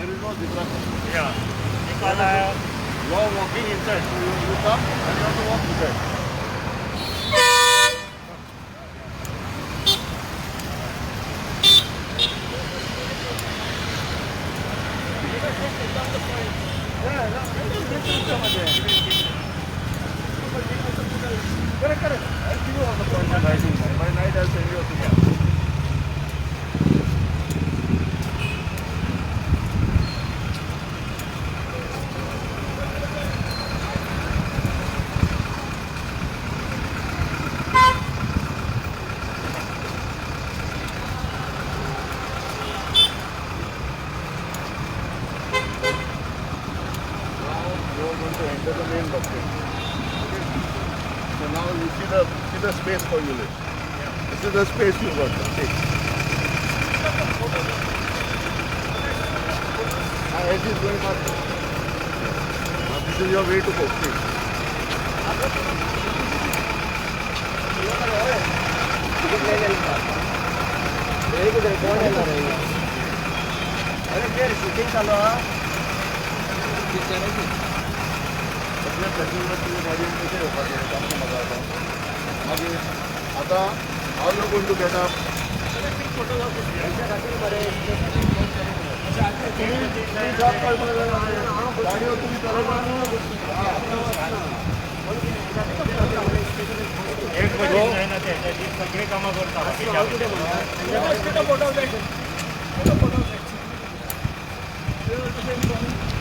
there is no zebra crossing. Yeah. Because you are walking inside. So you come and you have to walk inside. Correct. I'll give you all the points and writing. By night I'll send you a picture. You are going to enter the main bucket. Okay. So now you see the space for unit. This is the space you got. Take. Edge is going up. Now this is your way to go. Take. अरे फिर shooting चालू है सगळ्या facility गाडी कशें येवपाचें सामकें म्हाका आतां मागीर आतां हांव you going to get up गाडयो तुमी एक बजेट नाही ना त्याची सगळे कामं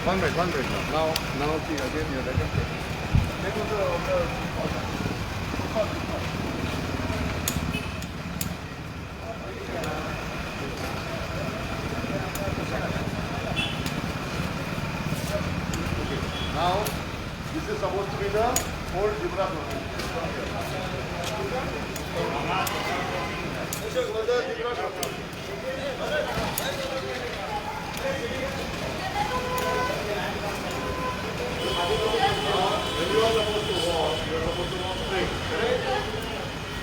One minute. Now see again your record. Take on the Now this is supposed to be the old zebra crossing. This was the zebra crossing. When you are supposed to walk straight.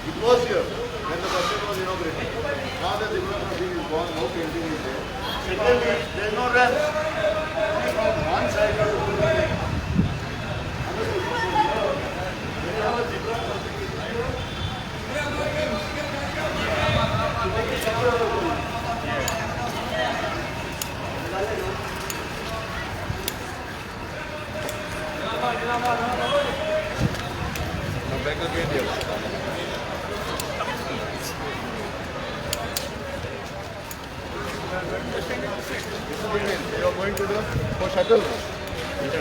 It was here when the bus was inaugurated. Now the zebra crossing is gone, no painting is there. Secondly, there is no ramp. From one side you have to put the leg. When you have a zebra crossing, now back again here. This is the main. You are going to the for shuttle.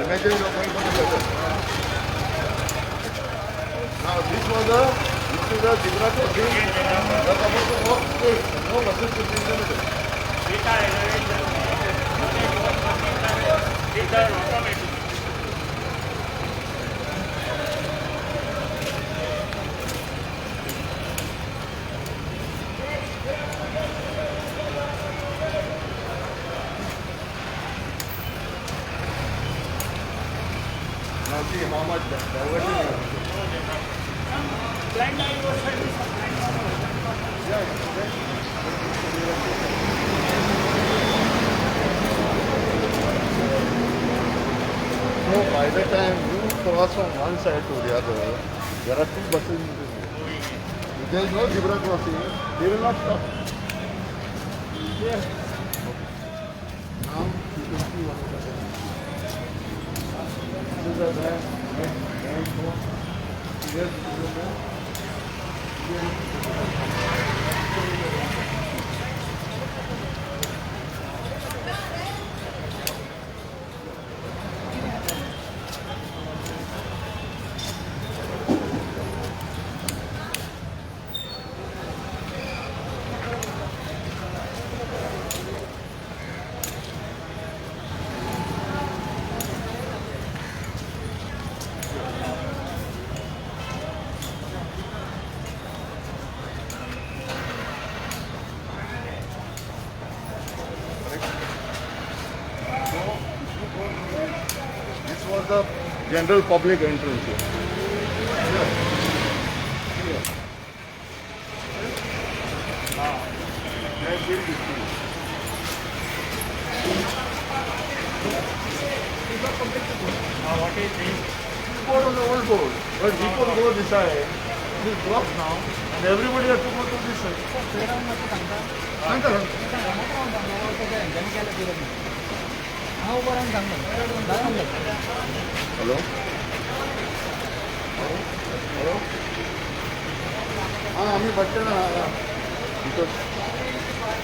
Imagine you are going for the shuttle. Now this is the zebra crossing. You are supposed to walk straight. No buses should be in the middle. Now see how much diversion you have. So by the time you cross from one side to the other, there are two buses in between. If there is no zebra crossing, they will not stop. Now you can see one of the this is the van phone. Yes, was the general public entrance here. Here. What is this? Board on the old board. But people go this side. It is blocked now. And everybody has to go to this side. सांगता hello hello हां आम्ही bus stand भितर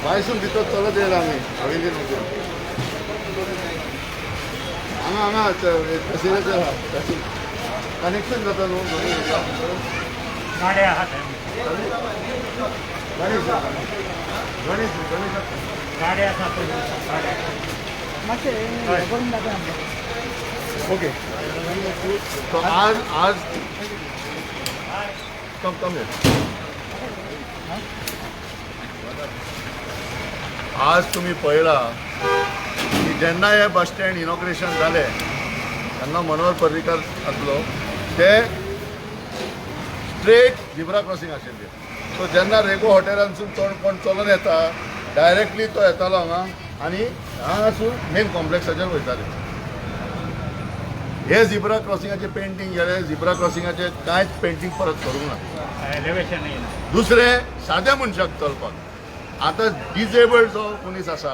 भायसून भितर चलत येयला आमी हवेलीन वचून हांगा फेसिलिटी आहा कनेक्शन जाता न्हू दोनूय गाड्या आहात गणेश गणेश गणेश गाड्या आहात गाड्या ओके तो आज कम आज तुम्ही पळयला की जेन्ना हे बस स्टँड इनॉग्रेशन जालें तेन्ना मनोहर पर्रीकर आसलो ते स्ट्रेट झिब्रा क्रॉसिंग आशिल्ली सो जेन्ना रेगो हॉटेलांसून कोण चलून येता डायरेक्टली तो येतालो हांगा आनी हांगासून मेन कॉम्प्लेक्साचेर वयताले हे झिब्रा क्रॉसिंगाचे पेंटींग केले झिब्रा क्रॉसिंगाचे कांयच पेंटींग परत करूंक ना एलिवेशन येना दुसरें साद्या मनशाक चलपाक आतां डिजेबल्ड जो मनीस आसा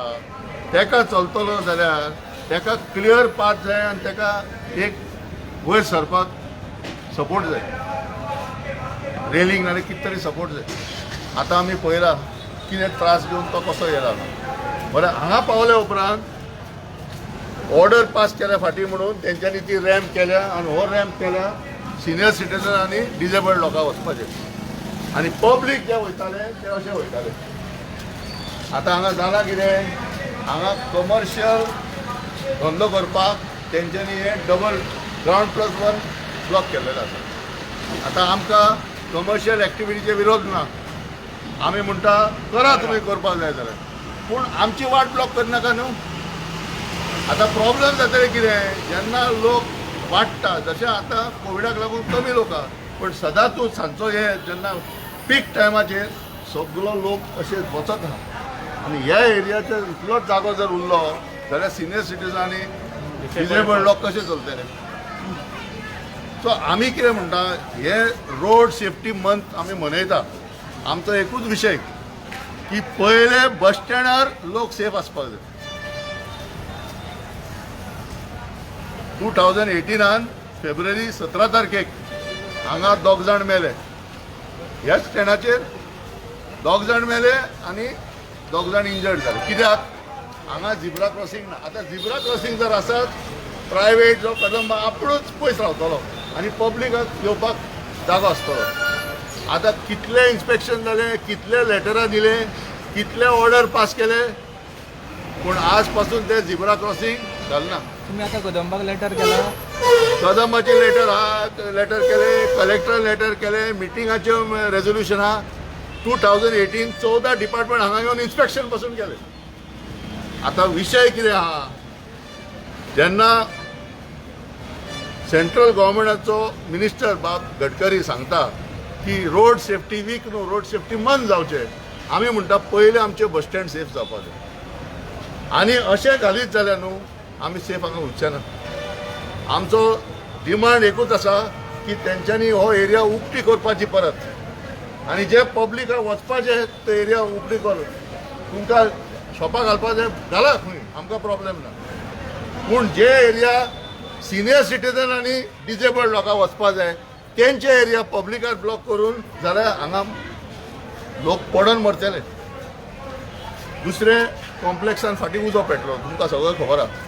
तेका चलतलो जाल्यार तेका क्लियर पाथ जाय आनी तेका एक वयर सरपाक सपोर्ट जाय रेलिंग नाल्यार कितें तरी सपोर्ट जाय आतां आमी पळयला कितें त्रास घेवन तो कसो येयला बरें हांगा पावले उपरांत ऑर्डर पास केल्या फाटीं म्हणून तेंच्यांनी ती रॅम्प केल्या आनी हो रॅम्प केल्या सिनियर सिटीजन आनी डिजेबल्ड लोकांक वचपाचें आनी पब्लीक जे वयताले ते अशे वयताले आतां हांगा जालां कितें हांगा कमर्शियल धंदो करपाक तेंच्यांनी हे डबल ग्रावंड +1 ब्लॉक केल्लेलो आसा आतां आमकां कमर्शियल एक्टिविटीचे विरोध ना आमी म्हणटा करा तुमी करपाक जाय जाल्यार पूण आमची वाट ब्लॉक करनाका न्हू आतां प्रॉब्लेम जातले कितें जेन्ना लोक वाडटा जशें आतां कोविडाक लागून कमी लोक आहा पूण सदांच तूं सांजचो हे जेन्ना पीक टायमाचेर सगळो लोक अशे वचत आहा आनी ह्या एरियाचेर इतलोच जागो जर उरलो जाल्यार सिनियर सिटीजन आनी डिजेबल्ड लोक कशे चलतले सो आमी कितें म्हणटा हे रोड सेफ्टी मंथ आमी मनयता आमचो एकूच विशय की पयले बस स्टँडार लोक सेफ आसपाक जाय 2018 फेब्रुवारी 17 तारखेक हांगा 2 जाण मेले ह्या स्टँडाचेर 2 जाण मेले आनी 2 जाण इंजर्ड जाले कित्याक हांगा झिब्रा क्रॉसिंग ना आतां झिब्रा क्रॉसिंग जर आसत प्रायवेट जो कदंबा आपुणूच पयस रावतलो आनी पब्लिकाक येवपाक जागो आसतलो आतां कितले इन्स्पेक्शन जाले कितले लेटरां दिले कितले ऑर्डर पास केले पूण आज पासून ते झिब्रा क्रॉसिंग जालना तुम्ही आता कदंबाक लेटर केला कदंबाचे लेटर केले कलेक्टर लेटर केले मिटिंगाचे रेझोल्युशन आहा 2018 14 डिपार्टमेंट हांगा येवन इन्स्पेक्शन पासून केले आतां विशय कितें आहा जेन्ना सेंट्रल गव्हर्मेंटाचो मिनिस्टर बाब गडकरी सांगता की रोड सेफ्टी वीक न्हू रोड सेफ्टी मंथ जावचें आमी म्हणटा पयलीं आमचे बस स्टँड सेफ जावपाक जाय आनी अशें घालीत जाल्यार न्हू आमी सेफ हांगा उरचे ना आमचो डिमांड एकूच आसा की तेंच्यांनी हो एरिया उक्ती करपाची परत आनी जे पब्लिकाक वचपाचें तो एरिया उक्ती कर तुमकां शॉपां घालपाक जाय घाला खंय आमकां प्रॉब्लेम ना पूण जे एरिया सिनियर सिटीजन आनी डिजेबल्ड लोकांक वचपाक जाय तेंचे एरिया पब्लिकाक ब्लॉक करून जाल्यार हांगा लोक पडून मरतले दुसरें कॉम्प्लेक्सान फाटीं उजो पेटलो तुमकां सगळें खबर आहा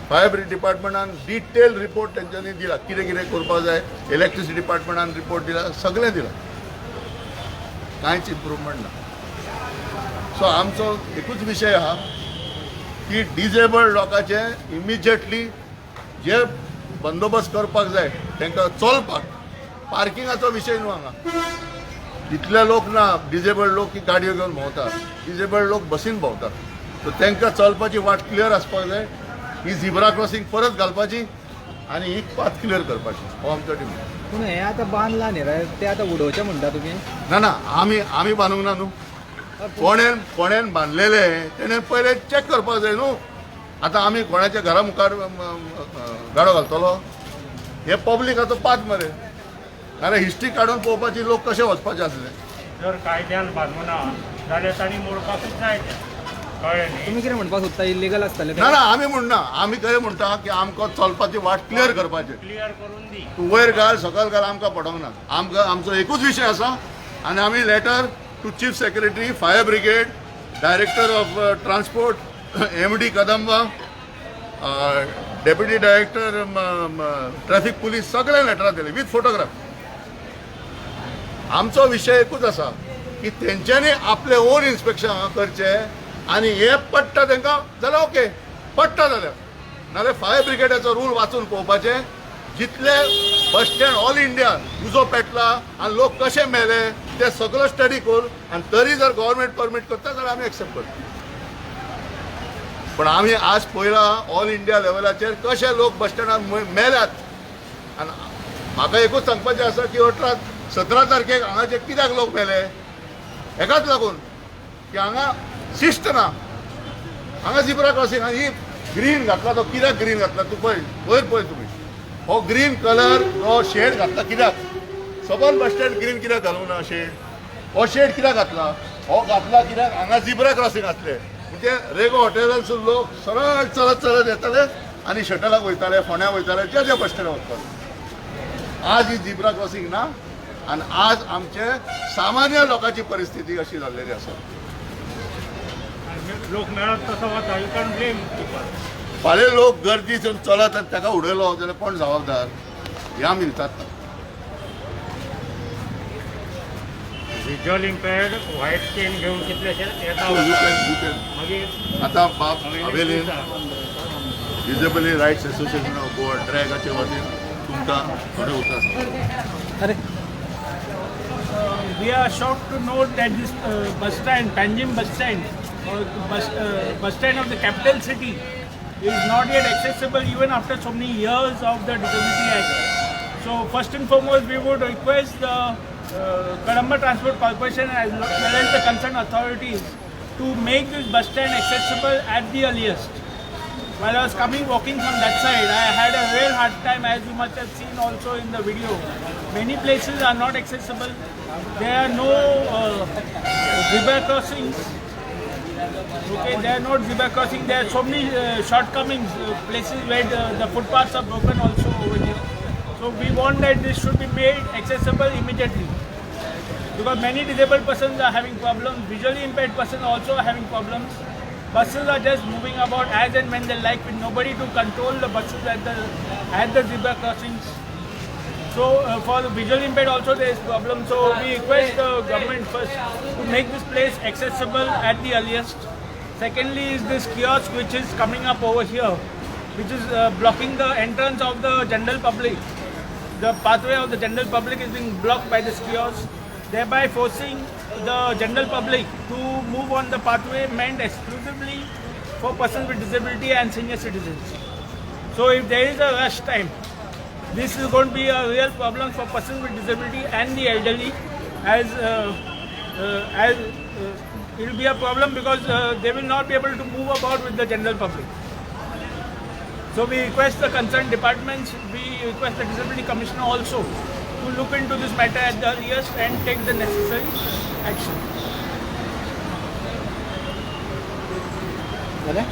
फायर डिपार्टमेंटान डिटेल रिपोर्ट तेंच्यांनी दिला कितें कितें करपाक जाय इलेक्ट्रिसिटी डिपार्टमेंटान रिपोर्ट दिला सगळें दिलां कांयच इम्प्रुवमेंट ना सो आमचो एकूच विशय आहा की डिजेबल्ड लोकांचे इमिजिएटली जे बंदोबस्त करपाक जाय तांकां चलपाक पार्किंगाचो विशय न्हू हांगा इतले लोक ना डिजेबल्ड लोक की गाडयो घेवन भोंवता डिजेबल्ड लोक बसीन भोंवता सो तांकां चलपाची वाट क्लियर आसपाक जाय ही झिब्रा क्रॉसिंग परत घालपाची आनी ही पाथ क्लियर करपाची हो आमचो डिमांड पूण हें आतां बांदलां न्ही रे तें आतां उडोवचें म्हणटा तुमी ना ना आमी बांदूंक ना न्हू कोणेन बांदलेले तेणें पयलें चॅक करपाक जाय न्हू आतां आमी कोणाच्या घरा मुखार गाडो घालतलो? हे पब्लिकाचो पात मरे. नाल्यार हिस्ट्री काडून पळोवपाची लोक कशे वचपाचे आसले. जर कायद्यान बांदूना जाल्यार तांणी मोडपाकूच जाय तें. कळ्ळें न्ही? तुम्ही कितें म्हणपाक सोदता इल्लीगल आसतलें ना ना आमी म्हणना, आमी खरें म्हणटा की आमकां चलपाची वाट क्लियर करपाची. क्लियर करून दी. तूं वयर घाल सकयल घाल आमकां पडोंक ना. आमकां आमचो एकूच विशय आसा आनी आमी letter to chief secretary, fire brigade, director of transport, MD Kadamba, deputy director traffic police सगळे लेटरां दिले विथ फोटोग्राफ. आमचो विशय एकूच आसा की तेंच्यांनी आपले ओन इन्स्पेक्शन करचे आनी हे पडटा तांकां जाल्यार ओके, पडटा जाल्यार नाल्यार फायर ब्रिगेडाचो रूल वाचून पळोवपाचे. जितले बस स्टँड ऑल इंडिया उजो पेटला आनी लोक कशे मेले ते सगळो स्टडी कर आनी तरी जर गव्हर्मेंट परमीट करता जाल्यार आमी एक्सेप्ट करता. पण आमी आज पळयला ऑल इंडिया लेवलाचेर कशे लोक बस स्टँडार मेल्यात. आनी म्हाका एकूच सांगपाचें आसा की 17 तारखेक हांगाचे कित्याक लोक मेले? हेकाच लागून की हांगा शिस्त ना. हांगा झिब्रा क्रॉसिंग ही ग्रीन घातला तो कित्याक ग्रीन घातला तूं पळय वयर पळय तुमी. हो ग्रीन कलर हो शेड घातला कित्याक? सबंद बस स्टँड ग्रीन कित्याक घालूं ना शेड? हो शेड कित्याक घातला? हो घातला कित्याक हांगा झिब्रा क्रॉसिंग आसले. म्हणजे रेगो हॉटेलांसून लोक सरळ चलत चलत येताले आनी शटलाक वयताले, फोंड्या वयताले, जे बस स्टँडार वचताले. आज ही झिब्रा क्रॉसिंग ना आनी आज आमचे सामान्य लोकांची परिस्थिती अशी जाल्लेली आसा. लोक मेळत तसो वता. You can blame people. फाल्यां लोक गर्दीसून चलत आनी ताका उडयलो जाल्यार कोण जबाबदार? हे आमी विचारता. व्हिज्युअल इम्पेर्ड व्हायट स्टेन घेवन कितलेशे येता मागीर आतां बाब हावेलीन डिसेबली रायट्स एसोसिएशन ऑफ गोवा ड्रॅगाचे वतीन तुमकां थोडे उतर. अरे We are shocked to note that this bus stand, Panjim bus stand, or bus stand of the capital city, is not yet accessible even after so many years of the Disability Act. So first and foremost, we would request the Kadamba Transport Corporation as well as the concerned authorities to make this bus stand accessible at the earliest. While I was walking from that side, I had a real hard time, as you must have seen also in the video. Many places are not accessible. There are no zebra crossings. Okay, there are no zebra crossings. There are so many shortcomings, places where the footpaths are broken also over here. So we want that this should be made accessible immediately. Because many disabled persons are having problems, visually impaired persons also are having problems. Buses are just moving about as and when they like, with nobody to control the buses at the zebra crossings. So for the visually impaired also there is problem. So we request the government first to make this place accessible at the earliest. Secondly is this kiosk which is coming up over here, which is blocking the entrance of the general public. The pathway of the general public is being blocked by this kiosk, thereby forcing the general public to move on the pathway meant exclusively for persons with disability and senior citizens. So if there is a rush time, this is going to be a real problem for persons with disability and the elderly, as it will be a problem because they will not be able to move about with the general public. So we request the concerned departments, we request the Disability Commissioner also to look into this matter at the earliest and take the necessary action. झाले